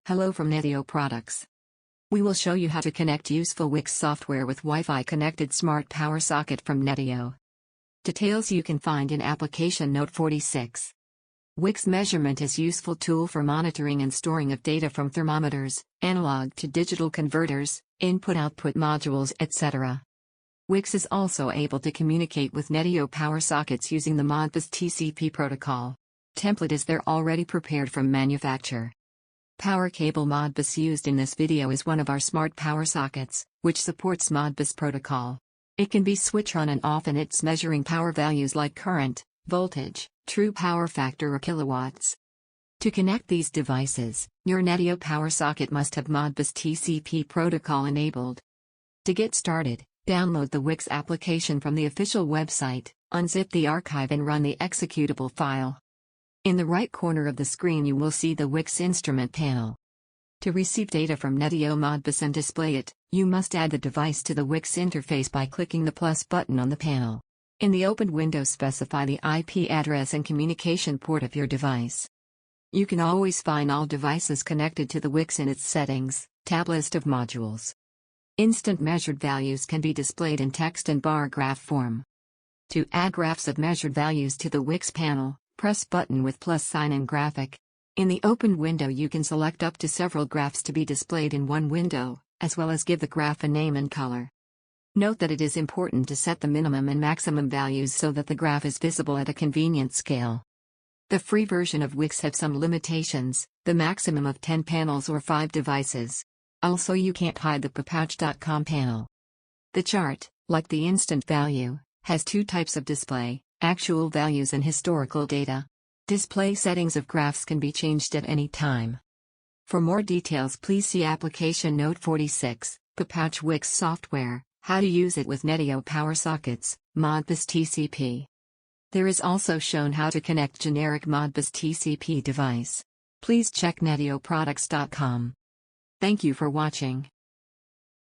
Hello from NETIO Products. We will show you how to connect useful Wix software with Wi-Fi connected smart power socket from NETIO. Details you can find in application note 46. Wix Measurement is useful tool for monitoring and storing of data from thermometers, analog to digital converters, input-output modules, etc. Wix is also able to communicate with NETIO power sockets using the Modbus-TCP protocol. Template is there already prepared from manufacturer. PowerCable Modbus used in this video is one of our smart power sockets, which supports Modbus protocol. It can be switch on and off and it's measuring power values like current, voltage, true power factor or kilowatts. To connect these devices, your NETIO power socket must have Modbus-TCP protocol enabled. To get started, download the Wix application from the official website, unzip the archive and run the executable file. In the right corner of the screen you will see the Wix instrument panel. To receive data from NETIO Modbus and display it, you must add the device to the Wix interface by clicking the plus button on the panel. In the opened window specify the IP address and communication port of your device. You can always find all devices connected to the Wix in its settings, tab list of modules. Instant measured values can be displayed in text and bar graph form. To add graphs of measured values to the Wix panel, press button with plus sign and graphic. In the opened window you can select up to several graphs to be displayed in one window, as well as give the graph a name and color. Note that it is important to set the minimum and maximum values so that the graph is visible at a convenient scale. The free version of Wix have some limitations, the maximum of 10 panels or 5 devices. Also you can't hide the PaPouch.com panel. The chart, like the instant value, has two types of display. Actual values and historical data. Display settings of graphs can be changed at any time. For more details please see application note 46, PaPouch Wix software, how to use it with NETIO power sockets, Modbus-TCP. There is also shown how to connect generic Modbus-TCP device. Please check netioproducts.com. Thank you for watching.